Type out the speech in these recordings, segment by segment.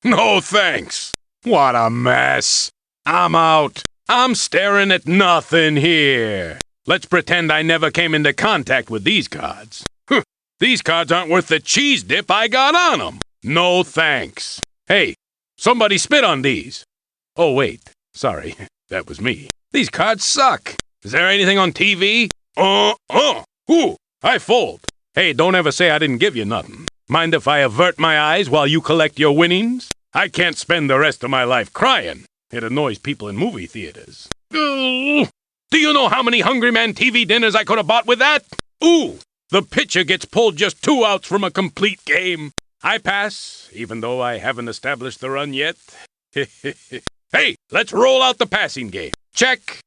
No thanks. What a mess. I'm out. I'm staring at nothing here. Let's pretend I never came into contact with these cards. These cards aren't worth the cheese dip I got on them. No thanks. Hey, somebody spit on these. Oh, wait. Sorry. That was me. These cards suck. Is there anything on TV? Ooh, I fold. Hey, don't ever say I didn't give you nothing. Mind if I avert my eyes while you collect your winnings? I can't spend the rest of my life crying. It annoys people in movie theaters. Do you know how many Hungry Man TV dinners I could have bought with that? Ooh, the pitcher gets pulled just 2 outs from a complete game. I pass, even though I haven't established the run yet. Hey, let's roll out the passing game. Check.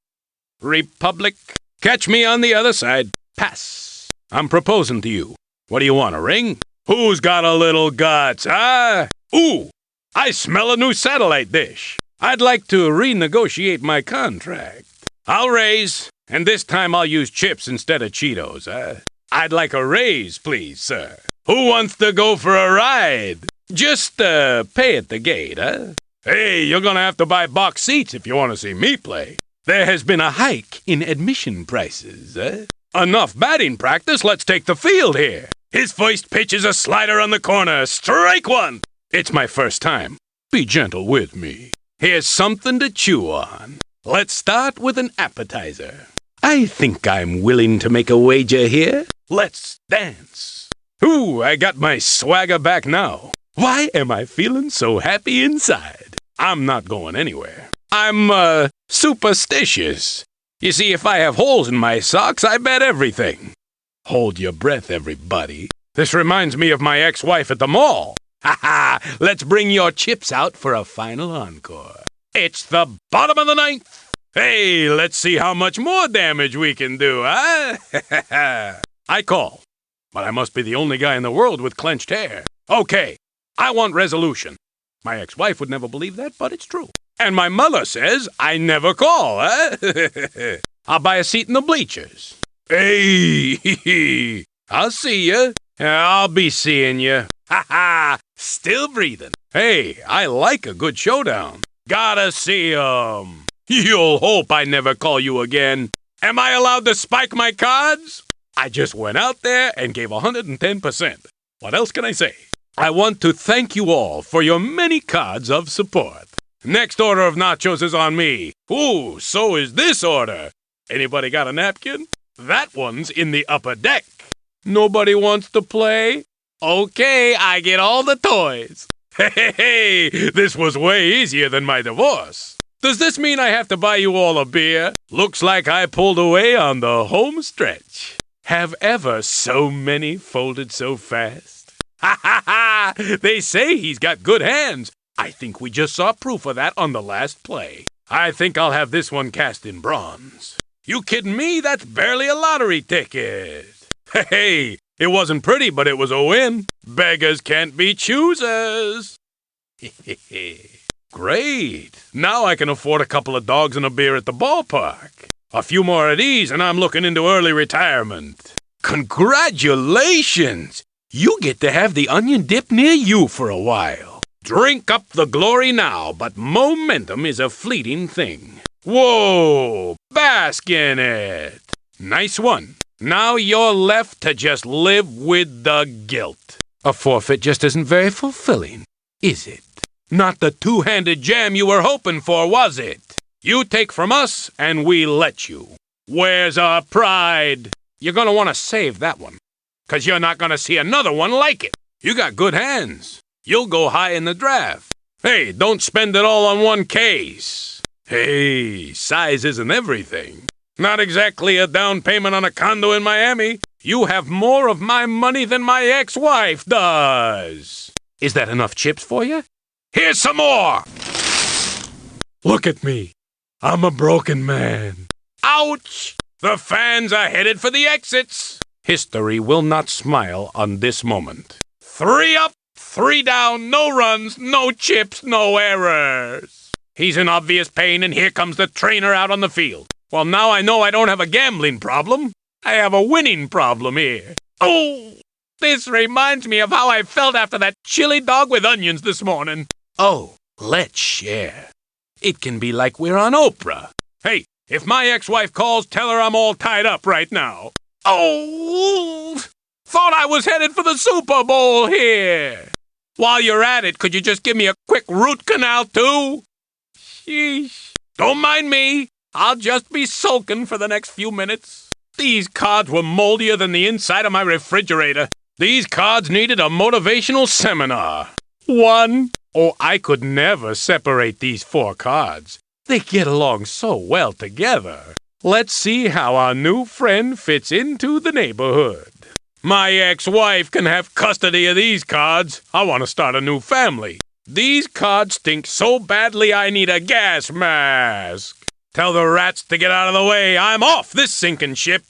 Republic. Catch me on the other side. Pass. I'm proposing to you. What do you want, a ring? Who's got a little guts, huh? Ooh, I smell a new satellite dish. I'd like to renegotiate my contract. I'll raise, and this time I'll use chips instead of Cheetos, huh? I'd like a raise, please, sir. Who wants to go for a ride? Just, pay at the gate, huh? Hey, you're gonna have to buy box seats if you want to see me play. There has been a hike in admission prices, huh? Enough batting practice, let's take the field here. His first pitch is a slider on the corner. Strike one! It's my first time. Be gentle with me. Here's something to chew on. Let's start with an appetizer. I think I'm willing to make a wager here. Let's dance. Ooh, I got my swagger back now. Why am I feeling so happy inside? I'm not going anywhere. I'm, superstitious. You see, if I have holes in my socks, I bet everything. Hold your breath, everybody. This reminds me of my ex-wife at the mall. Ha-ha! Let's bring your chips out for a final encore. It's the bottom of the ninth. Hey, let's see how much more damage we can do, huh? I call, but I must be the only guy in the world with clenched hair. Okay, I want resolution. My ex-wife would never believe that, but it's true. And my mother says I never call, huh? I'll buy a seat in the bleachers. Hey, I'll see you. I'll be seeing you. Ha-ha, still breathing. Hey, I like a good showdown. Gotta see 'em. You'll hope I never call you again. Am I allowed to spike my cards? I just went out there and gave 110%. What else can I say? I want to thank you all for your many cards of support. Next order of nachos is on me. Ooh, so is this order. Anybody got a napkin? That one's in the upper deck. Nobody wants to play? Okay, I get all the toys. Hey, this was way easier than my divorce. Does this mean I have to buy you all a beer? Looks like I pulled away on the home stretch. Have ever so many folded so fast? Ha ha ha! They say he's got good hands. I think we just saw proof of that on the last play. I think I'll have this one cast in bronze. You kidding me? That's barely a lottery ticket. Hey, it wasn't pretty, but it was a win. Beggars can't be choosers. Great. Now I can afford a couple of dogs and a beer at the ballpark. A few more of these and I'm looking into early retirement. Congratulations! You get to have the onion dip near you for a while. Drink up the glory now, but momentum is a fleeting thing. Whoa! Bask in it! Nice one. Now you're left to just live with the guilt. A forfeit just isn't very fulfilling, is it? Not the two-handed jam you were hoping for, was it? You take from us, and we let you. Where's our pride? You're gonna want to save that one, 'cause you're not gonna see another one like it. You got good hands. You'll go high in the draft. Hey, don't spend it all on one case. Hey, size isn't everything. Not exactly a down payment on a condo in Miami. You have more of my money than my ex-wife does. Is that enough chips for you? Here's some more! Look at me. I'm a broken man. Ouch! The fans are headed for the exits. History will not smile on this moment. 3 up, 3 down, no runs, no chips, no errors. He's in obvious pain, and here comes the trainer out on the field. Well, now I know I don't have a gambling problem. I have a winning problem here. Oh, this reminds me of how I felt after that chili dog with onions this morning. Oh, let's share. It can be like we're on Oprah. Hey, if my ex-wife calls, tell her I'm all tied up right now. Oh, thought I was headed for the Super Bowl here. While you're at it, could you just give me a quick root canal too? Sheesh. Don't mind me. I'll just be sulking for the next few minutes. These cards were moldier than the inside of my refrigerator. These cards needed a motivational seminar. Oh, I could never separate these 4 cards. They get along so well together. Let's see how our new friend fits into the neighborhood. My ex-wife can have custody of these cards. I want to start a new family. These cards stink so badly I need a gas mask. Tell the rats to get out of the way. I'm off this sinking ship.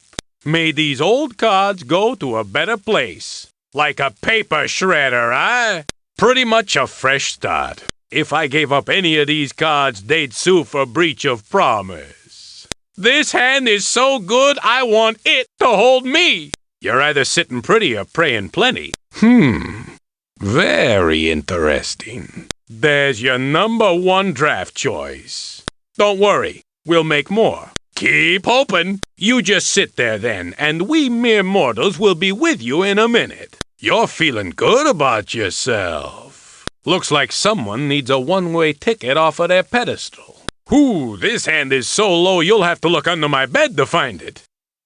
May these old cards go to a better place. Like a paper shredder, eh? Pretty much a fresh start. If I gave up any of these cards, they'd sue for breach of promise. This hand is so good, I want it to hold me. You're either sitting pretty or praying plenty. Very interesting. There's your number 1 draft choice. Don't worry, we'll make more. Keep hoping. You just sit there then, and we mere mortals will be with you in a minute. You're feeling good about yourself. Looks like someone needs a one-way ticket off of their pedestal. This hand is so low you'll have to look under my bed to find it.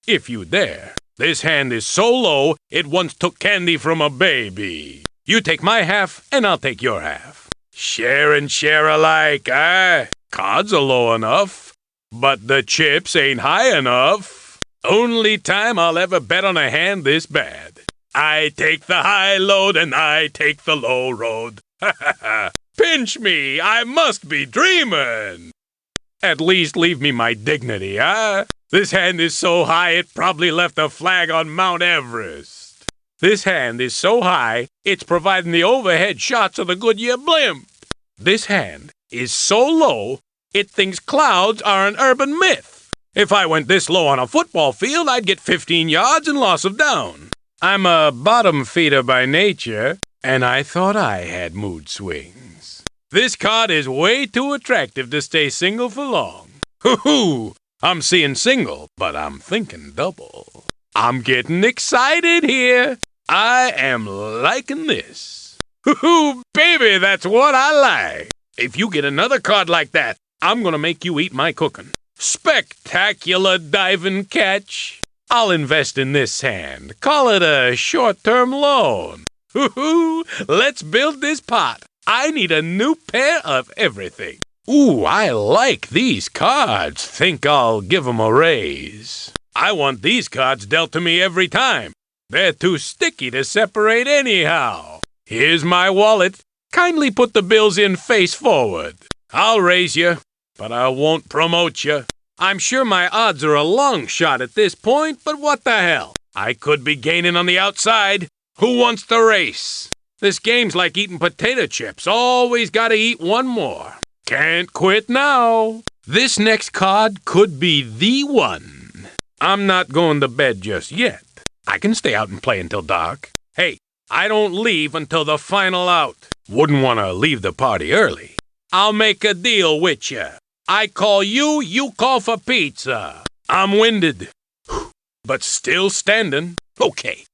If you dare. This hand is so low, it once took candy from a baby. You take my half, and I'll take your half. Share and share alike, eh? Cards are low enough, but the chips ain't high enough. Only time I'll ever bet on a hand this bad. I take the high load, and I take the low road. Pinch me, I must be dreamin'. At least leave me my dignity, eh? This hand is so high it probably left a flag on Mount Everest. This hand is so high, it's providing the overhead shots of the Goodyear blimp. This hand is so low, it thinks clouds are an urban myth. If I went this low on a football field, I'd get 15 yards and loss of down. I'm a bottom feeder by nature, and I thought I had mood swings. This card is way too attractive to stay single for long. Hoo-hoo! I'm seeing single, but I'm thinking double. I'm getting excited here. I am liking this. Hoo-hoo, baby, that's what I like. If you get another card like that, I'm gonna make you eat my cooking. Spectacular diving catch. I'll invest in this hand. Call it a short-term loan. Hoo-hoo, let's build this pot. I need a new pair of everything. Ooh, I like these cards. Think I'll give 'em a raise. I want these cards dealt to me every time. They're too sticky to separate anyhow. Here's my wallet. Kindly put the bills in face forward. I'll raise you, but I won't promote you. I'm sure my odds are a long shot at this point, but what the hell? I could be gaining on the outside. Who wants the race? This game's like eating potato chips. Always gotta eat one more. Can't quit now. This next card could be the one. I'm not going to bed just yet. I can stay out and play until dark. Hey, I don't leave until the final out. Wouldn't want to leave the party early. I'll make a deal with you. I call you, you call for pizza. I'm winded, but still standing. Okay.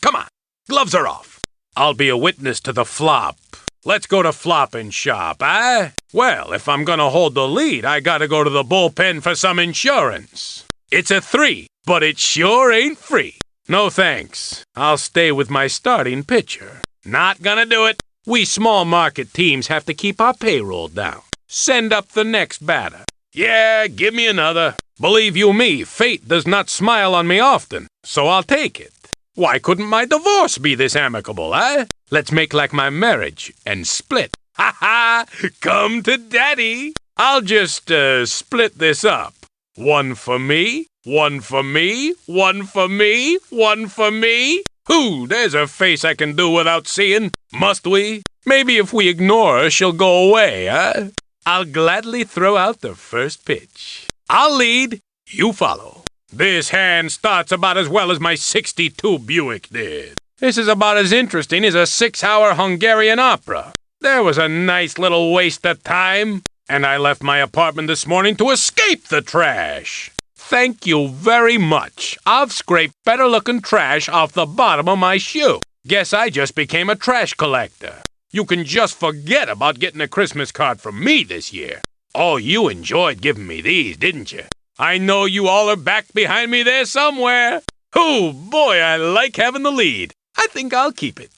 Come on, gloves are off. I'll be a witness to the flop. Let's go to flop and shop, eh? Well, if I'm gonna hold the lead, I gotta go to the bullpen for some insurance. It's a 3, but it sure ain't free. No thanks. I'll stay with my starting pitcher. Not gonna do it. We small market teams have to keep our payroll down. Send up the next batter. Yeah, give me another. Believe you me, fate does not smile on me often, so I'll take it. Why couldn't my divorce be this amicable, eh? Let's make like my marriage and split. Ha ha! Come to daddy. I'll just, split this up. One for me, one for me, one for me, one for me. There's a face I can do without seeing. Must we? Maybe if we ignore her, she'll go away, eh? I'll gladly throw out the first pitch. I'll lead, you follow. This hand starts about as well as my '62 Buick did. This is about as interesting as a 6-hour Hungarian opera. There was a nice little waste of time, and I left my apartment this morning to escape the trash. Thank you very much. I've scraped better-looking trash off the bottom of my shoe. Guess I just became a trash collector. You can just forget about getting a Christmas card from me this year. Oh, you enjoyed giving me these, didn't you? I know you all are back behind me there somewhere. Oh, boy, I like having the lead. I think I'll keep it.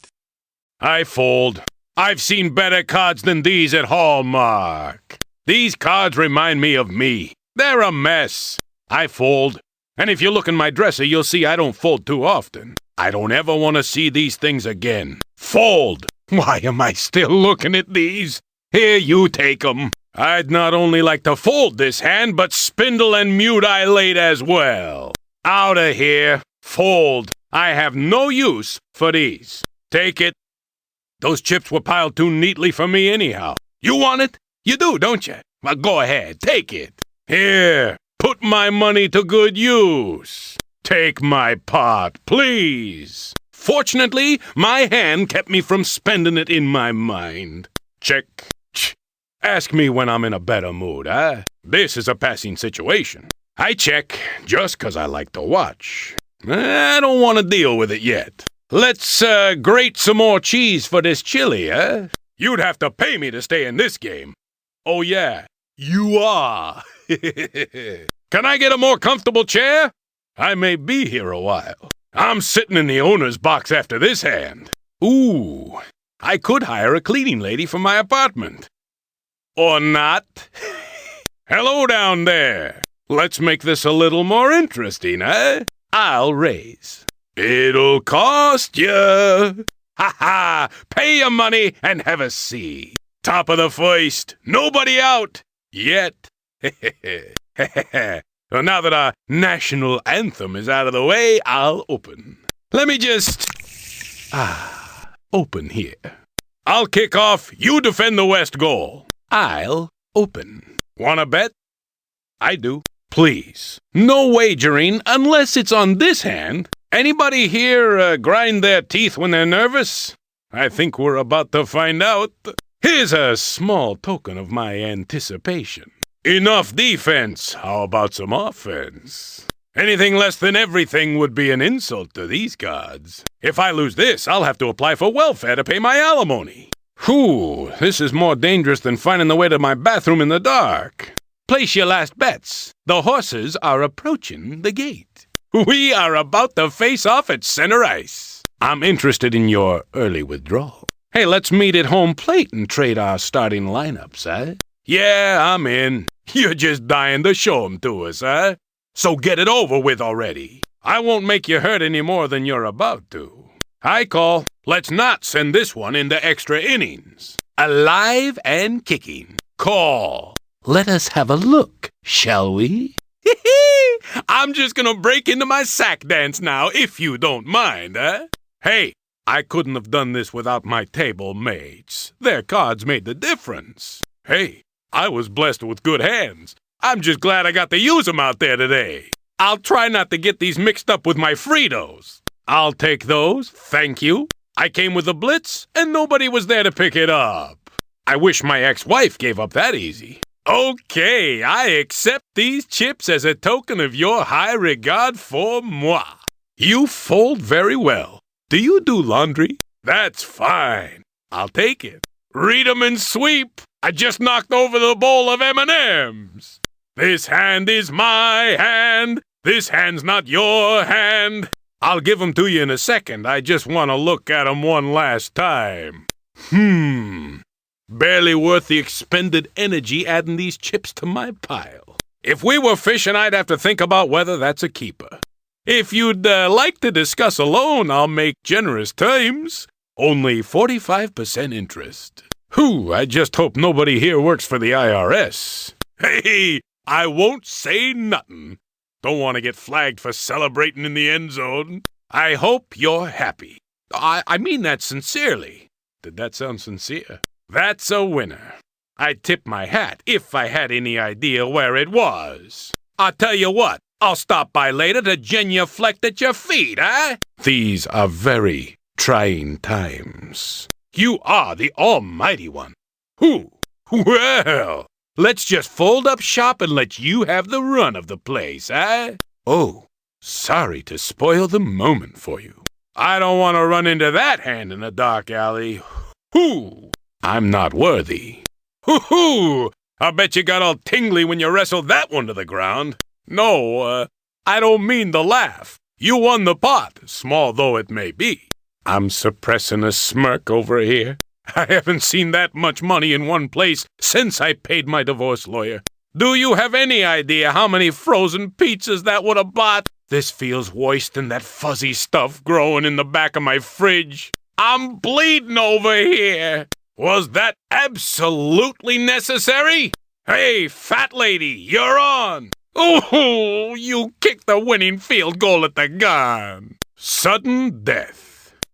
I fold. I've seen better cards than these at Hallmark. These cards remind me of me. They're a mess. I fold. And if you look in my dresser, you'll see I don't fold too often. I don't ever want to see these things again. Fold. Why am I still looking at these? Here, you take 'em. I'd not only like to fold this hand, but spindle and mutilate as well. Out of here. Fold. I have no use for these. Take it. Those chips were piled too neatly for me anyhow. You want it? You do, don't you? Well, go ahead. Take it. Here. Put my money to good use. Take my pot, please. Fortunately, my hand kept me from spending it in my mind. Check. Ask me when I'm in a better mood, huh? This is a passing situation. I check just 'cause I like to watch. I don't want to deal with it yet. Let's grate some more cheese for this chili, huh? You'd have to pay me to stay in this game. Oh, yeah, you are. Can I get a more comfortable chair? I may be here a while. I'm sitting in the owner's box after this hand. Ooh, I could hire a cleaning lady for my apartment. Or not. Hello down there. Let's make this a little more interesting, eh? I'll raise. It'll cost you. Ha-ha! Pay your money and have a seat. Top of the first. Nobody out. Yet. Well, now that our national anthem is out of the way, I'll open. Let me just... open here. I'll kick off. You defend the west goal. I'll open. Wanna bet? I do. Please. No wagering unless it's on this hand. Anybody here grind their teeth when they're nervous? I think we're about to find out. Here's a small token of my anticipation. Enough defense. How about some offense? Anything less than everything would be an insult to these cards. If I lose this, I'll have to apply for welfare to pay my alimony. Whew, this is more dangerous than finding the way to my bathroom in the dark. Place your last bets. The horses are approaching the gate. We are about to face off at center ice. I'm interested in your early withdrawal. Hey, let's meet at home plate and trade our starting lineups, eh? Yeah, I'm in. You're just dying to show 'em to us, eh? So get it over with already. I won't make you hurt any more than you're about to. I call. Let's not send this one into extra innings. Alive and kicking. Call. Let us have a look, shall we? I'm just gonna break into my sack dance now, if you don't mind, eh? Hey, I couldn't have done this without my table mates. Their cards made the difference. Hey, I was blessed with good hands. I'm just glad I got to use them out there today. I'll try not to get these mixed up with my Fritos. I'll take those, thank you. I came with a blitz, and nobody was there to pick it up. I wish my ex-wife gave up that easy. Okay, I accept these chips as a token of your high regard for moi. You fold very well. Do you do laundry? That's fine. I'll take it. Read 'em and sweep. I just knocked over the bowl of M&Ms. This hand is my hand. This hand's not your hand. I'll give 'em to you in a second. I just want to look at 'em one last time. Barely worth the expended energy adding these chips to my pile. If we were fishing, I'd have to think about whether that's a keeper. If you'd like to discuss a loan, I'll make generous terms. Only 45% interest. Whew, I just hope nobody here works for the IRS. Hey, I won't say nothing. Don't want to get flagged for celebrating in the end zone. I hope you're happy. I mean that sincerely. Did that sound sincere? That's a winner. I'd tip my hat if I had any idea where it was. I'll tell you what, I'll stop by later to genuflect at your feet, eh? These are very trying times. You are the Almighty One. Who? Well, let's just fold up shop and let you have the run of the place, eh? Oh, sorry to spoil the moment for you. I don't want to run into that hand in a dark alley. Hoo! I'm not worthy. Hoo-hoo! I bet you got all tingly when you wrestled that one to the ground. No, I don't mean the laugh. You won the pot, small though it may be. I'm suppressing a smirk over here. I haven't seen that much money in one place since I paid my divorce lawyer. Do you have any idea how many frozen pizzas that would have bought? This feels worse than that fuzzy stuff growing in the back of my fridge. I'm bleeding over here. Was that absolutely necessary? Hey, fat lady, you're on. Oh, you kicked the winning field goal at the gun. Sudden death.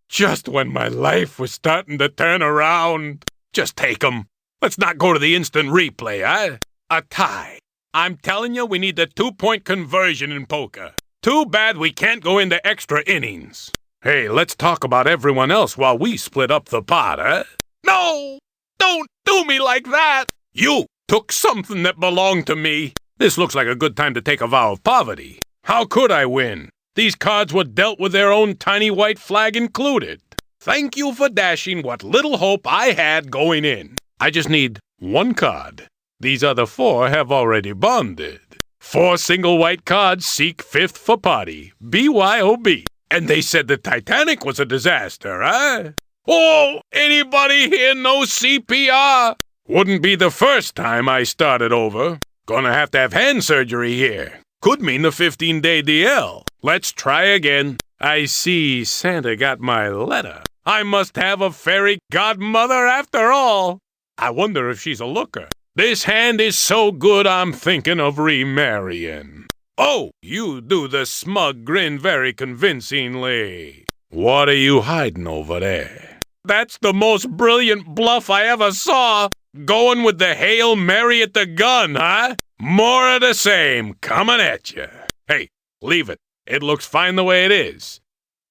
Just when my life was starting to turn around. Just take 'em. Let's not go to the instant replay, eh? A tie. I'm telling you, we need the 2-point conversion in poker. Too bad we can't go into extra innings. Hey, let's talk about everyone else while we split up the pot, eh? No! Don't do me like that! You took something that belonged to me. This looks like a good time to take a vow of poverty. How could I win? These cards were dealt with their own tiny white flag included. Thank you for dashing what little hope I had going in. I just need one card. These other 4 have already bonded. 4 single white cards seek 5th for party. BYOB. And they said the Titanic was a disaster, eh? Oh, anybody here know CPR? Wouldn't be the first time I started over. Gonna have to have hand surgery here. Could mean the 15-day DL. Let's try again. I see Santa got my letter. I must have a fairy godmother after all. I wonder if she's a looker. This hand is so good I'm thinking of remarrying. Oh, you do the smug grin very convincingly. What are you hiding over there? That's the most brilliant bluff I ever saw. Going with the Hail Mary at the gun, huh? More of the same, coming at you. Hey, leave it. It looks fine the way it is.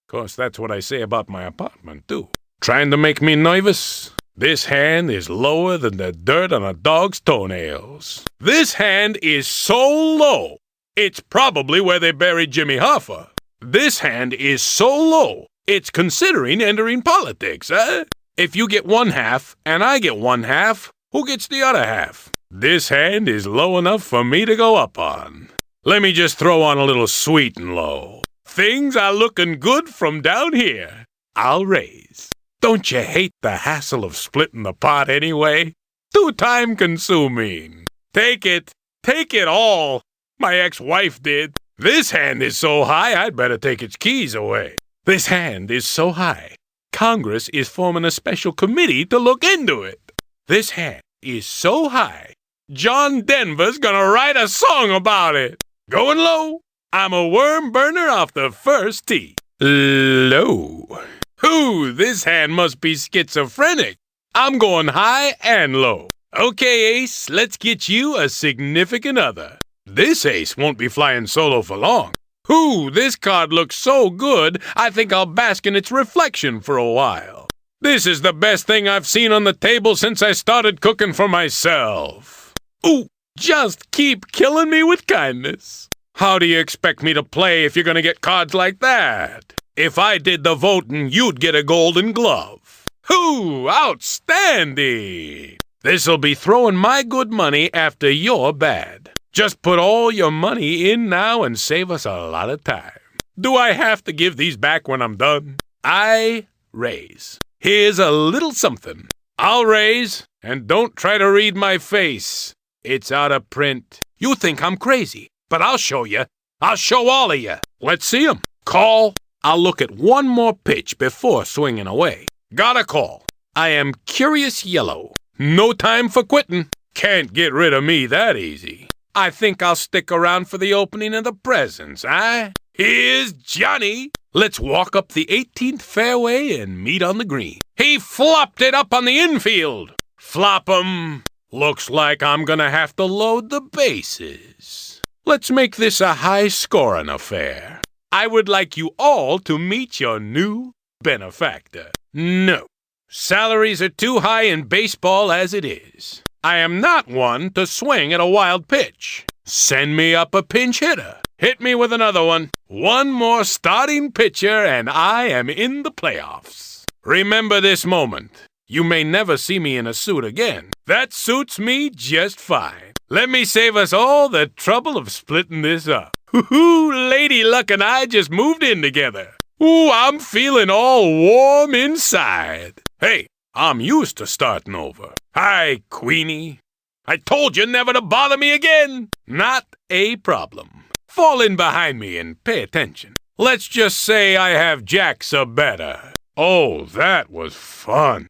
Of course, that's what I say about my apartment, too. Trying to make me nervous? This hand is lower than the dirt on a dog's toenails. This hand is so low, it's probably where they buried Jimmy Hoffa. This hand is so low, it's considering entering politics, eh? If you get 1/2 and I get 1/2, who gets the other half? This hand is low enough for me to go up on. Let me just throw on a little sweet and low. Things are looking good from down here. I'll raise. Don't you hate the hassle of splitting the pot anyway? Too time-consuming. Take it. Take it all. My ex-wife did. This hand is so high, I'd better take its keys away. This hand is so high, Congress is forming a special committee to look into it. This hand is so high, John Denver's gonna write a song about it. Going low, I'm a worm burner off the first tee. Low. Ooh, this hand must be schizophrenic. I'm going high and low. Okay, Ace, let's get you a significant other. This ace won't be flying solo for long. Ooh, this card looks so good, I think I'll bask in its reflection for a while. This is the best thing I've seen on the table since I started cooking for myself. Ooh, just keep killing me with kindness. How do you expect me to play if you're gonna get cards like that? If I did the voting, you'd get a golden glove. Ooh, outstanding! This'll be throwing my good money after your bad. Just put all your money in now and save us a lot of time. Do I have to give these back when I'm done? I raise. Here's a little something. I'll raise, and don't try to read my face. It's out of print. You think I'm crazy, but I'll show you. I'll show all of you. Let's see 'em. Call. I'll look at one more pitch before swinging away. Got a call. I am Curious Yellow. No time for quitting. Can't get rid of me that easy. I think I'll stick around for the opening of the presents, eh? Here's Johnny. Let's walk up the 18th fairway and meet on the green. He flopped it up on the infield. Flop 'em. Looks like I'm gonna have to load the bases. Let's make this a high-scoring affair. I would like you all to meet your new benefactor. No, Salaries are too high in baseball as it is. I am not one to swing at a wild pitch. Send me up a pinch hitter. Hit me with another one. One more starting pitcher and I am in the playoffs. Remember this moment. You may never see me in a suit again. That suits me just fine. Let me save us all the trouble of splitting this up. Hoo-hoo, Lady Luck and I just moved in together. Ooh, I'm feeling all warm inside. Hey, I'm used to starting over. Hi, Queenie. I told you never to bother me again. Not a problem. Fall in behind me and pay attention. Let's just say I have jacks a better. Oh, that was fun.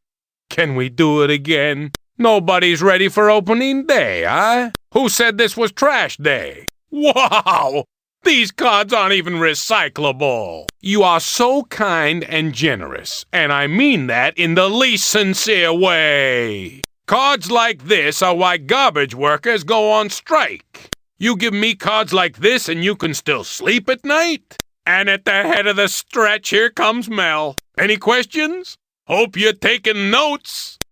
Can we do it again? Nobody's ready for opening day, huh? Who said this was trash day? Wow! These cards aren't even recyclable. You are so kind and generous, and I mean that in the least sincere way. Cards like this are why garbage workers go on strike. You give me cards like this and you can still sleep at night? And at the head of the stretch, here comes Mel. Any questions? Hope you're taking notes.